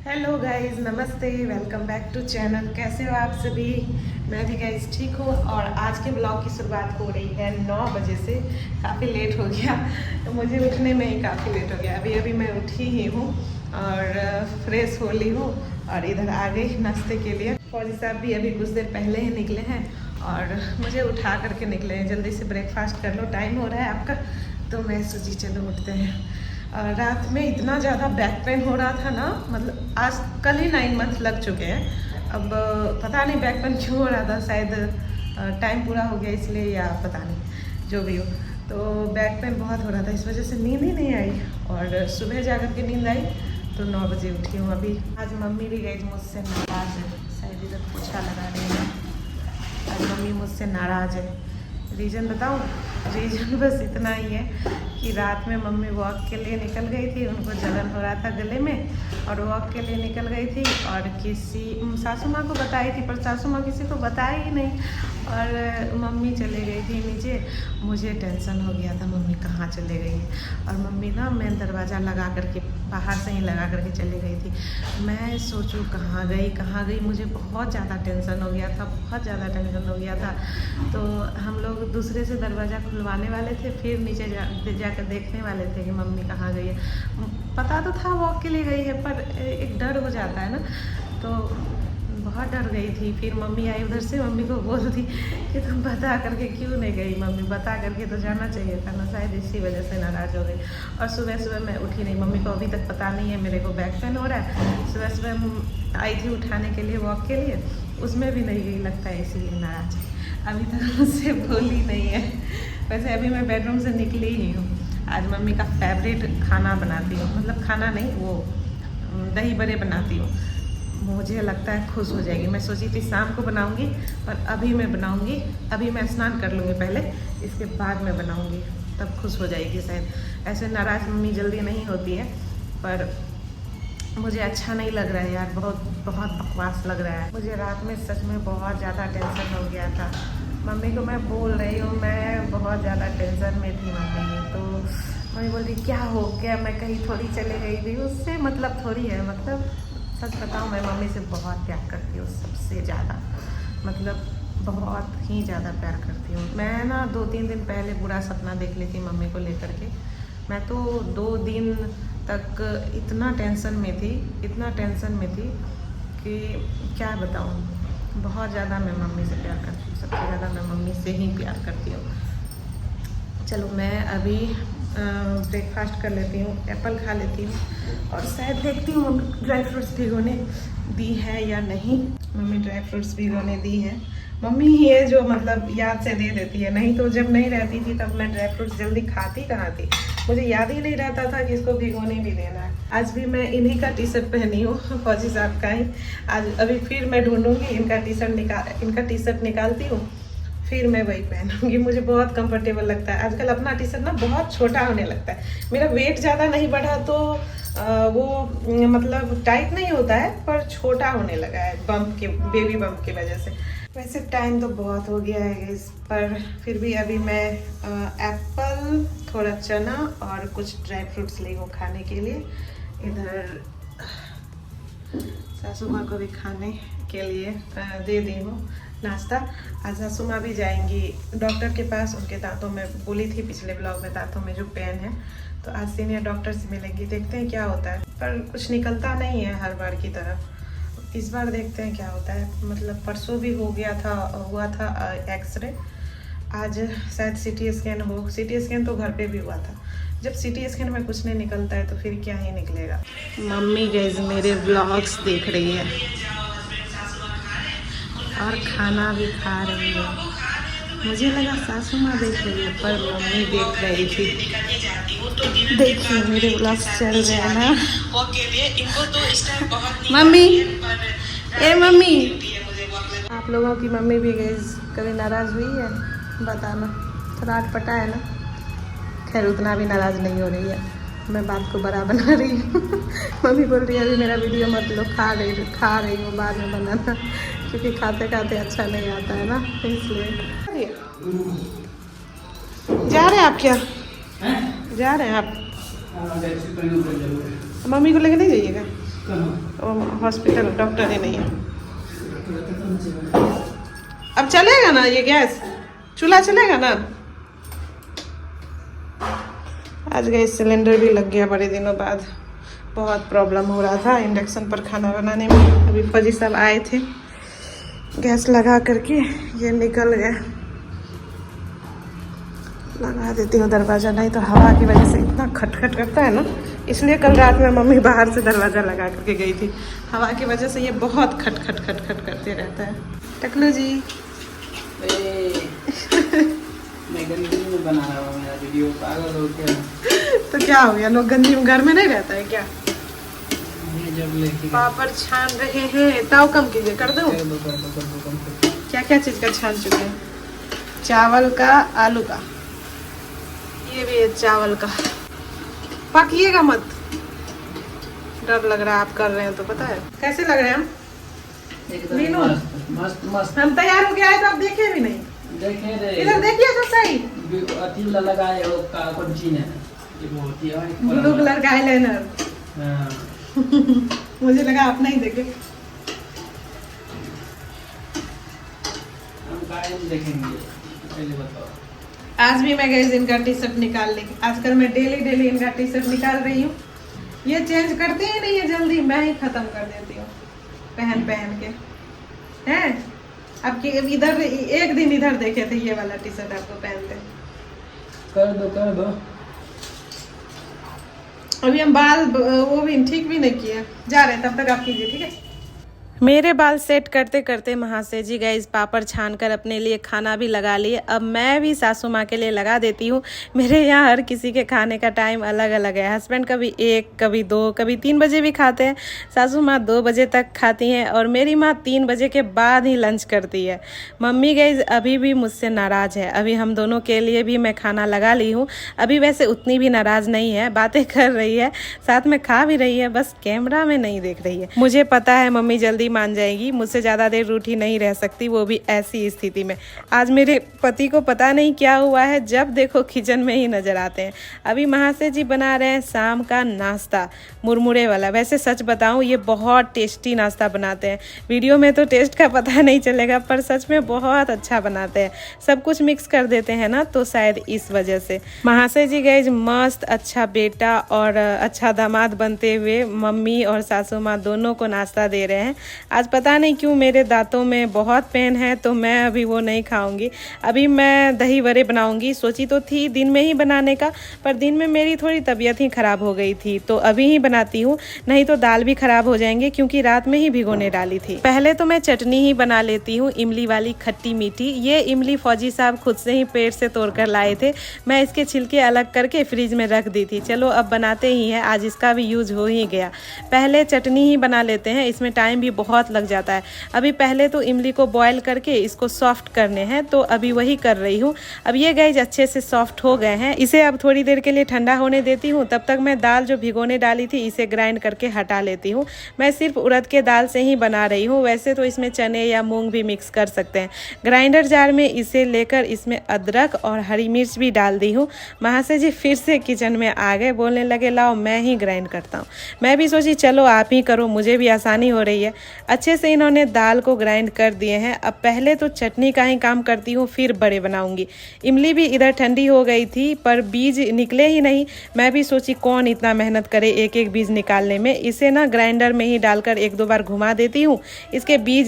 Hello guys, नमस्ते, welcome back to channel. कैसे हो आप सभी? मैं भी गाइस ठीक हूँ। और आज के ब्लॉग की शुरुआत हो रही है 9 बजे से। काफ़ी लेट हो गया, तो मुझे उठने में ही काफ़ी लेट हो गया। अभी अभी मैं उठी ही हूँ और फ्रेश हो ली हूँ और इधर आ गई नाश्ते के लिए। फौजी साहब भी अभी कुछ देर पहले ही निकले हैं और मुझे उठा करके निकले हैं। जल्दी से ब्रेकफास्ट कर लो, टाइम हो रहा है आपका। तो मैं सोची चलो उठते हैं। रात में इतना ज़्यादा बैक पेन हो रहा था ना, मतलब आज कल ही 9 मंथ लग चुके हैं। अब पता नहीं बैक पेन क्यों हो रहा था, शायद टाइम पूरा हो गया इसलिए, या पता नहीं जो भी हो। तो बैक पेन बहुत हो रहा था, इस वजह से नींद ही नहीं आई। और सुबह जाकर के नींद आई तो 9 बजे उठी हूँ अभी। आज मम्मी भी गई मुझसे नाराज़ है, शायद इधर पोछा लगा रही है। आज मम्मी मुझसे नाराज़ है। रीज़न बताऊँ? रीज़न बस इतना ही है कि रात में मम्मी वॉक के लिए निकल गई थी, उनको जलन हो रहा था गले में और वॉक के लिए निकल गई थी। और किसी सासू माँ को बताई थी, पर सासू माँ किसी को बताई ही नहीं। और मम्मी चले गई थी नीचे। मुझे टेंशन हो गया था मम्मी कहाँ चले गई है। और मम्मी ना मेन दरवाज़ा लगा करके बाहर से ही लगा करके चली गई थी। मैं सोचूं कहाँ गई, मुझे बहुत ज़्यादा टेंशन हो गया था, बहुत ज़्यादा टेंशन हो गया था। तो हम लोग दूसरे से दरवाज़ा खुलवाने वाले थे, फिर नीचे जाकर देखने वाले थे कि मम्मी कहाँ गई है। पता तो था वॉक के लिए गई है, पर एक डर हो जाता है ना, तो बहुत डर गई थी। फिर मम्मी आई उधर से, मम्मी को बोल दी कि तुम बता करके क्यों नहीं गई। मम्मी बता करके तो जाना चाहिए था ना, शायद इसी वजह से नाराज़ हो गई। और सुबह सुबह मैं उठी नहीं, मम्मी को अभी तक पता नहीं है मेरे को बैक पेन हो रहा है। सुबह सुबह आई थी उठाने के लिए वॉक के लिए, उसमें भी नहीं गई, लगता है इसीलिए नाराज़ है। अभी तक मुझसे बोली नहीं है। वैसे अभी मैं बेडरूम से निकली ही हूँ। आज मम्मी का फेवरेट खाना बनाती हूँ, मतलब खाना नहीं, वो दही बड़े बनाती हूँ। मुझे लगता है खुश हो जाएगी। मैं सोची थी शाम को बनाऊंगी, पर अभी मैं बनाऊंगी। अभी मैं स्नान कर लूँगी पहले, इसके बाद मैं बनाऊंगी, तब खुश हो जाएगी शायद। ऐसे नाराज़ मम्मी जल्दी नहीं होती है, पर मुझे अच्छा नहीं लग रहा है यार, बहुत बहुत बकवास लग रहा है मुझे। रात में सच में बहुत ज़्यादा टेंशन हो गया था। मम्मी को मैं बोल रही हूँ मैं बहुत ज़्यादा टेंशन में थी मम्मी। तो मम्मी बोल रही क्या हो गया, मैं कहीं थोड़ी चले गई थी, उससे मतलब थोड़ी है। मतलब सच बताऊँ, मैं मम्मी से बहुत प्यार करती हूँ, सबसे ज़्यादा, मतलब बहुत ही ज़्यादा प्यार करती हूँ। मैं ना 2-3 दिन पहले बुरा सपना देख ली थी मम्मी को लेकर के। मैं तो 2 दिन तक इतना टेंशन में थी कि क्या बताऊँ। बहुत ज़्यादा मैं मम्मी से प्यार करती हूँ, सबसे ज़्यादा मैं मम्मी से ही प्यार करती हूँ। चलो मैं अभी ब्रेकफास्ट कर लेती हूँ, एप्पल खा लेती हूँ और शायद देखती हूँ मम्मी ड्राई फ्रूट्स भिगोने दी है या नहीं। मम्मी ड्राई फ्रूट्स भिगोने दी है। मम्मी ही है जो मतलब याद से दे देती है, नहीं तो जब नहीं रहती थी तब मैं ड्राई फ्रूट्स जल्दी खाती कहाँ थी। मुझे याद ही नहीं रहता था कि इसको भिगोने भी देना है। आज भी मैं इन्हीं का टी शर्ट पहनी हूँ, फौजी साहब का ही। आज अभी फिर मैं ढूंढूंगी इनका टी शर्ट निकालती हूँ, फिर मैं वही पहनूंगी। मुझे बहुत कंफर्टेबल लगता है। आजकल अपना टी शर्ट ना बहुत छोटा होने लगता है। मेरा वेट ज़्यादा नहीं बढ़ा तो वो मतलब टाइट नहीं होता है, पर छोटा होने लगा है बेबी बम्प की वजह से। वैसे टाइम तो बहुत हो गया है इस पर, फिर भी अभी मैं एप्पल, थोड़ा चना और कुछ ड्राई फ्रूट्स ली हूँ खाने के लिए। इधर सासू माँ को भी खाने के लिए दे दी हूँ नाश्ता। आज सासू माँ भी जाएंगी डॉक्टर के पास, उनके दांतों में बोली थी पिछले ब्लॉग में, दांतों में जो पेन है, तो आज सीनियर डॉक्टर से मिलेंगी। देखते हैं क्या होता है, पर कुछ निकलता नहीं है हर बार की तरह। इस बार देखते हैं क्या होता है। मतलब परसों भी हुआ था एक्सरे, आज शायद सिटी स्कैन हो। सिटी स्कैन तो घर पे भी हुआ था। जब सिटी स्कैन में कुछ नहीं निकलता है तो फिर क्या ही निकलेगा। मम्मी गाइस मेरे व्लॉग्स देख रही है और खाना भी खा रही है। मुझे लगा सासू माँ देख रही है, पर मम्मी देख रही थी। देखिए मेरे व्लॉग्स चल रहे हैं ना। मम्मी, ए मम्मी, आप लोगों की मम्मी भी गाइस कभी नाराज़ हुई है? बताना। थोड़ा अटपटा है ना। खैर उतना भी नाराज़ नहीं हो रही है, मैं बात को बड़ा बना रही हूँ। मम्मी बोल रही है अभी मेरा वीडियो मत लो, खा रही हूँ, बाद में बनाना, क्योंकि खाते खाते अच्छा नहीं आता है ना, इसलिए। जा रहे हैं आप? क्या जा रहे हैं आप? मम्मी को लेके नहीं जाइएगा? हॉस्पिटल डॉक्टर ही नहीं है। अब चलेगा ना ये गैस, चूल्हा चलेगा ना? आज गैस सिलेंडर भी लग गया बड़े दिनों बाद। बहुत प्रॉब्लम हो रहा था इंडक्शन पर खाना बनाने में। अभी फजी सब आए थे, गैस लगा करके ये निकल गया। लगा देती हूँ दरवाज़ा, नहीं तो हवा की वजह से इतना खटखट करता है ना, इसलिए कल रात में मम्मी बाहर से दरवाज़ा लगा करके गई थी। हवा की वजह से ये बहुत खटखट खटखट करते रहता है। टकलू जी मैं गंदी में बना रहा हूँ मेरा वीडियो, पागल हो गया। तो क्या हो गया, लोग गंदी में घर में नहीं रहता है क्या? जब लेके पापड़ छान रहे हैं, ताव कम कीजिए, कर दो। क्या क्या चीज़ का छान चुके हैं? चावल का, आलू का, ये भी है चावल का। पकिएगा मत, डर लग रहा है। आप कर रहे हैं तो पता है कैसे लग रहे हैं हम? एकदम मस्त मस्त। हम तैयार हो गया है तो आप देखे भी नहीं। देखे रे, इधर देखिए तो सही। अति लगाए हो का कौन चीज है ये बोलती है ब्लू कलर का आईलाइनर। हां मुझे लगा आप नहीं देखे। हम कायम देखेंगे, पहले बताओ। आज भी मैं गई इनका टी शर्ट निकाल ली। आजकल मैं डेली इनका टी शर्ट निकाल रही हूँ। ये चेंज करते ही नहीं है जल्दी, मैं ही खत्म कर देती हूँ पहन के। हैं अब इधर एक दिन इधर देखे थे ये वाला टी शर्ट आपको पहनते। कर दो। अभी हम बाल वो भी ठीक भी नहीं किए, जा रहे हैं, तब तक आप कीजिए, ठीक है? मेरे बाल सेट करते करते महाशय जी गाइस पापड़ छानकर अपने लिए खाना भी लगा लिए। अब मैं भी सासू माँ के लिए लगा देती हूँ। मेरे यहाँ हर किसी के खाने का टाइम अलग अलग है। हस्बैंड कभी 1, कभी 2, कभी 3 बजे भी खाते हैं। सासू माँ 2 बजे तक खाती हैं और मेरी माँ 3 बजे के बाद ही लंच करती है। मम्मी गाइस अभी भी मुझसे नाराज़ है। अभी हम दोनों के लिए भी मैं खाना लगा ली हूँ। अभी वैसे उतनी भी नाराज़ नहीं है, बातें कर रही है, साथ में खा भी रही है, बस कैमरा में नहीं देख रही है। मुझे पता है मम्मी जल्दी मान जाएगी, मुझसे ज़्यादा देर रूठी नहीं रह सकती, वो भी ऐसी स्थिति में। आज मेरे पति को पता नहीं क्या हुआ है, जब देखो किचन में ही नजर आते हैं। अभी महाशय जी बना रहे हैं शाम का नाश्ता, मुरमुरे वाला। वैसे सच बताऊं ये बहुत टेस्टी नाश्ता बनाते हैं। वीडियो में तो टेस्ट का पता नहीं चलेगा, पर सच में बहुत अच्छा बनाते हैं। सब कुछ मिक्स कर देते हैं ना, तो शायद इस वजह से। महाशय जी गए मस्त अच्छा बेटा और अच्छा दामाद बनते हुए मम्मी और सासू माँ दोनों को नाश्ता दे रहे हैं। आज पता नहीं क्यों मेरे दांतों में बहुत पेन है, तो मैं अभी वो नहीं खाऊंगी। अभी मैं दही वड़े बनाऊंगी। सोची तो थी दिन में ही बनाने का, पर दिन में मेरी थोड़ी तबीयत ही खराब हो गई थी, तो अभी ही बनाती हूँ, नहीं तो दाल भी खराब हो जाएंगे, क्योंकि रात में ही भिगोने डाली थी। पहले तो मैं चटनी ही बना लेती हूँ, इमली वाली खट्टी मीठी। ये इमली फौजी साहब खुद से ही पेड़ से तोड़ कर लाए थे। मैं इसके छिलके अलग करके फ्रिज में रख दी थी। चलो अब बनाते ही हैं, आज इसका भी यूज हो ही गया। पहले चटनी ही बना लेते हैं, इसमें टाइम भी बहुत लग जाता है। अभी पहले तो इमली को बॉयल करके इसको सॉफ्ट करने हैं, तो अभी वही कर रही हूँ। अब ये गाइस अच्छे से सॉफ्ट हो गए हैं। इसे अब थोड़ी देर के लिए ठंडा होने देती हूँ। तब तक मैं दाल जो भिगोने डाली थी इसे ग्राइंड करके हटा लेती हूँ। मैं सिर्फ उड़द के दाल से ही बना रही हूँ, वैसे तो इसमें चने या मूंग भी मिक्स कर सकते हैं। ग्राइंडर जार में इसे लेकर इसमें अदरक और हरी मिर्च भी डाल दी हूँ। महाशय जी फिर से किचन में आ गए, बोलने लगे लाओ मैं ही ग्राइंड करता हूँ। मैं भी सोची चलो आप ही करो, मुझे भी आसानी हो रही है। अच्छे से इन्होंने दाल को ग्राइंड कर दिए हैं। अब पहले तो चटनी का ही काम करती हूँ, फिर बड़े बनाऊंगी। इमली भी इधर ठंडी हो गई थी, पर बीज निकले ही नहीं। मैं भी सोची कौन इतना मेहनत करे एक एक बीज निकालने में। इसे ना ग्राइंडर में ही डालकर 1-2 बार घुमा देती हूँ। इसके बीज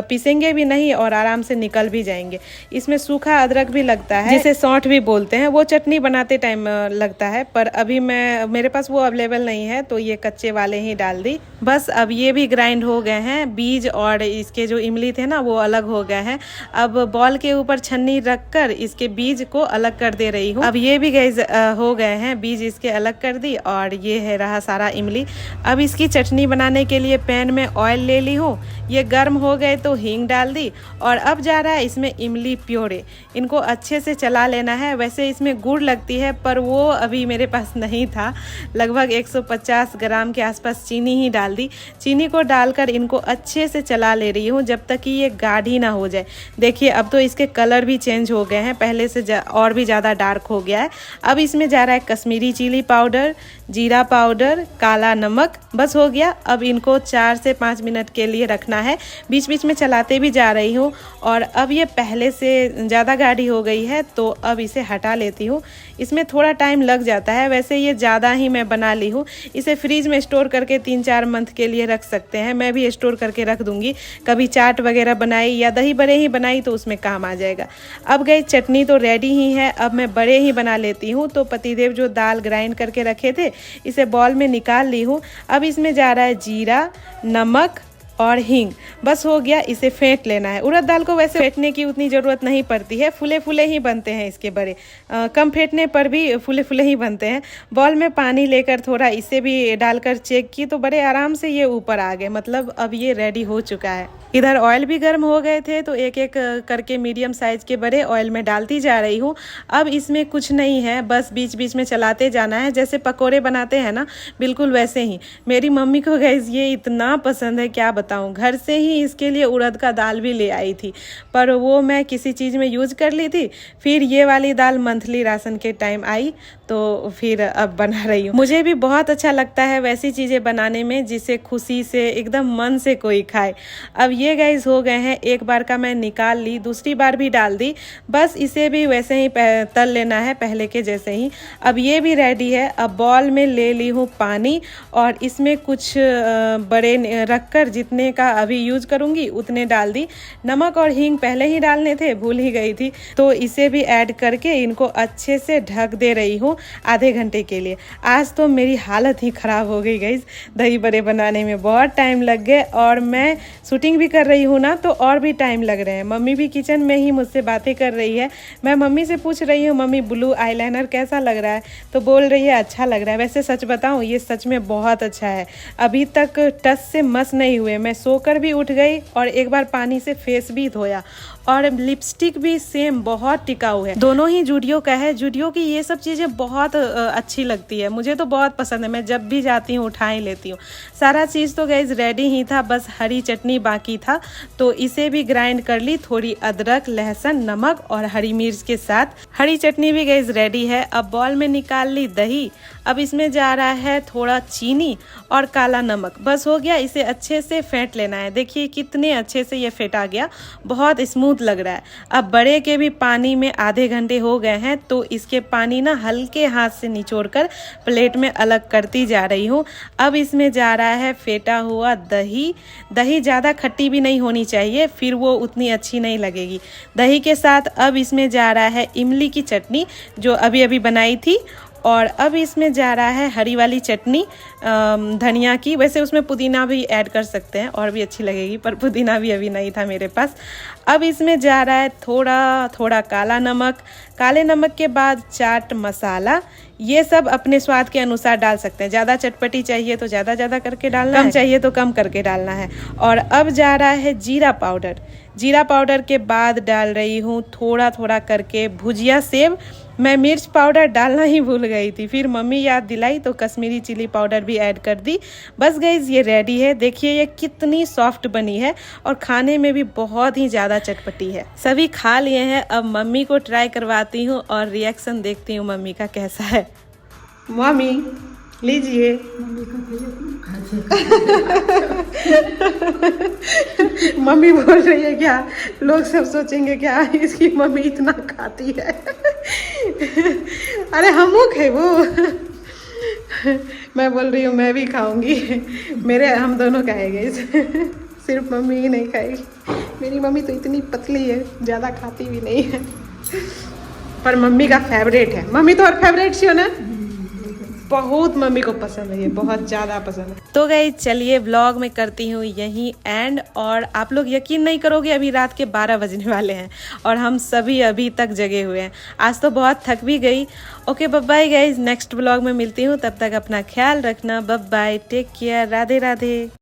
पीसेंगे भी नहीं और आराम से निकल भी जाएंगे। इसमें सूखा अदरक भी लगता है, जिसे सौंठ भी बोलते हैं, वो चटनी बनाते टाइम लगता है, पर अभी मेरे पास वो अवेलेबल नहीं है, तो ये कच्चे वाले ही डाल दी। बस अब ये भी ग्राइंड हो गए हैं। बीज और इसके जो इमली थे ना वो अलग हो गए हैं। अब बॉल के ऊपर छन्नी रखकर इसके बीज को अलग कर दे रही हूँ। अब ये भी गाइस हो गए हैं, बीज इसके अलग कर दी और ये है रहा सारा इमली। अब इसकी चटनी बनाने के लिए पैन में ऑयल ले ली हूँ। ये गर्म हो गए तो हींग डाल दी और अब जा रहा है इसमें इमली प्योरे। इनको अच्छे से चला लेना है। वैसे इसमें गुड़ लगती है, पर वो अभी मेरे पास नहीं था। लगभग 150 ग्राम के आसपास चीनी ही डाल दी। चीनी को डालकर इनको अच्छे से चला ले रही हूँ जब तक कि ये गाढ़ी ना हो जाए। देखिए अब तो इसके कलर भी चेंज हो गए हैं, पहले से और भी ज़्यादा डार्क हो गया है। अब इसमें जा रहा है कश्मीरी चिली पाउडर, जीरा पाउडर, काला नमक, बस हो गया। अब इनको 4 से 5 मिनट के लिए रखना है। बीच बीच में चलाते भी जा रही हूँ। और अब ये पहले से ज़्यादा गाढ़ी हो गई है तो अब इसे हटा लेती हूँ। इसमें थोड़ा टाइम लग जाता है, वैसे ये ज़्यादा ही मैं बना ली हूँ। इसे फ्रीज में स्टोर करके 3-4 मंथ के लिए रख सकते हैं। मैं भी स्टोर करके रख दूँगी, कभी चाट वगैरह बनाई या दही बड़े ही बनाई तो उसमें काम आ जाएगा। अब गई चटनी तो रेडी ही है, अब मैं बड़े ही बना लेती हूँ। तो पतिदेव जो दाल ग्राइंड करके रखे थे इसे बॉल में निकाल ली हूँ। अब इसमें जा रहा है जीरा, नमक और हींग, बस हो गया। इसे फेंट लेना है। उड़द दाल को वैसे फेंटने की उतनी ज़रूरत नहीं पड़ती है, फूले फूले ही बनते हैं इसके बड़े। कम फेंटने पर भी फूले फूले ही बनते हैं। बॉल में पानी लेकर थोड़ा इसे भी डालकर चेक की तो बड़े आराम से ये ऊपर आ गए, मतलब अब ये रेडी हो चुका है। इधर ऑयल भी गर्म हो गए थे तो एक एक करके मीडियम साइज़ के बड़े ऑयल में डालती जा रही हूँ। अब इसमें कुछ नहीं है, बस बीच बीच में चलाते जाना है, जैसे पकोड़े बनाते हैं ना, बिल्कुल वैसे ही। मेरी मम्मी को गाइस ये इतना पसंद है क्या बताऊँ। घर से ही इसके लिए उड़द का दाल भी ले आई थी, पर वो मैं किसी चीज़ में यूज कर ली थी। फिर ये वाली दाल मंथली राशन के टाइम आई तो फिर अब बना रही हूँ। मुझे भी बहुत अच्छा लगता है वैसी चीज़ें बनाने में जिसे खुशी से एकदम मन से कोई खाए। अब ये गाइस हो गए हैं, एक बार का मैं निकाल ली, दूसरी बार भी डाल दी। बस इसे भी वैसे ही तल लेना है पहले के जैसे ही। अब ये भी रेडी है। अब बॉल में ले ली हूँ पानी और इसमें कुछ बड़े रखकर जितने का अभी यूज करूँगी उतने डाल दी। नमक और हींग पहले ही डालने थे, भूल ही गई थी, तो इसे भी ऐड करके इनको अच्छे से ढक दे रही हूँ आधे घंटे के लिए। आज तो मेरी हालत ही ख़राब हो गई गाइस, दही बड़े बनाने में बहुत टाइम लग गए और मैं शूटिंग भी कर रही हूँ ना तो और भी टाइम लग रहे हैं। मम्मी भी किचन में ही मुझसे बातें कर रही है। मैं मम्मी से पूछ रही हूँ मम्मी ब्लू आईलाइनर कैसा लग रहा है, तो बोल रही है अच्छा लग रहा है। वैसे सच बताऊँ ये सच में बहुत अच्छा है। अभी तक टच से मस नहीं हुए, मैं सोकर भी उठ गई और एक बार पानी से फेस भी धोया। और लिपस्टिक भी सेम बहुत टिकाऊ है, दोनों ही जूडियो का है। जूडियो की ये सब चीज़ें बहुत अच्छी लगती है, मुझे तो बहुत पसंद है। मैं जब भी जाती हूँ उठा ही लेती हूँ। सारा चीज़ तो गाइस रेडी ही था, बस हरी चटनी बाकी था तो इसे भी ग्राइंड कर ली, थोड़ी अदरक, लहसुन, नमक और हरी मिर्च के साथ। हरी चटनी भी गाइस रेडी है। अब बॉल में निकाल ली दही। अब इसमें जा रहा है थोड़ा चीनी और काला नमक, बस हो गया। इसे अच्छे से फेंट लेना है। देखिए कितने अच्छे से ये फेंटा गया, बहुत स्मूथ लग रहा है। अब बड़े के भी पानी में आधे घंटे हो गए हैं तो इसके पानी ना हल्के हाथ से निचोड़कर प्लेट में अलग करती जा रही हूँ। अब इसमें जा रहा है फेंटा हुआ दही। दही ज़्यादा खट्टी भी नहीं होनी चाहिए, फिर वो उतनी अच्छी नहीं लगेगी। दही के साथ अब इसमें जा रहा है इमली की चटनी जो अभी अभी बनाई थी। और अब इसमें जा रहा है हरी वाली चटनी धनिया की। वैसे उसमें पुदीना भी ऐड कर सकते हैं और भी अच्छी लगेगी, पर पुदीना भी अभी नहीं था मेरे पास। अब इसमें जा रहा है थोड़ा थोड़ा काला नमक। काले नमक के बाद चाट मसाला। ये सब अपने स्वाद के अनुसार डाल सकते हैं। ज़्यादा चटपटी चाहिए तो ज़्यादा करके डालना है, कम चाहिए तो कम करके डालना है। और अब जा रहा है जीरा पाउडर। जीरा पाउडर के बाद डाल रही हूँ थोड़ा थोड़ा करके भुजिया सेव। मैं मिर्च पाउडर डालना ही भूल गई थी, फिर मम्मी याद दिलाई तो कश्मीरी चिली पाउडर भी ऐड कर दी। बस गाइस ये रेडी है। देखिए ये कितनी सॉफ्ट बनी है और खाने में भी बहुत ही ज़्यादा चटपटी है। सभी खा लिए हैं, अब मम्मी को ट्राई करवाती हूँ और रिएक्शन देखती हूँ मम्मी का कैसा है। मम्मी लीजिए। मम्मी बोल रही है क्या, लोग सब सोचेंगे क्या इसकी मम्मी इतना खाती है। अरे हम खे वो। मैं बोल रही हूँ मैं भी खाऊंगी, हम दोनों खाएंगे। सिर्फ मम्मी ही नहीं खाएगी। मेरी मम्मी तो इतनी पतली है, ज़्यादा खाती भी नहीं है, पर मम्मी का फेवरेट है। मम्मी तो और फेवरेट सी हो ना, बहुत मम्मी को पसंद है ये, बहुत ज़्यादा पसंद है। तो गाइस चलिए व्लॉग में करती हूँ यहीं एंड। और आप लोग यकीन नहीं करोगे अभी रात के 12 बजने वाले हैं और हम सभी अभी तक जगे हुए हैं। आज तो बहुत थक भी गई। Okay bye bye guys, next vlog में मिलती हूँ, तब तक अपना ख्याल रखना। Bye bye, take care, Radhe Radhe.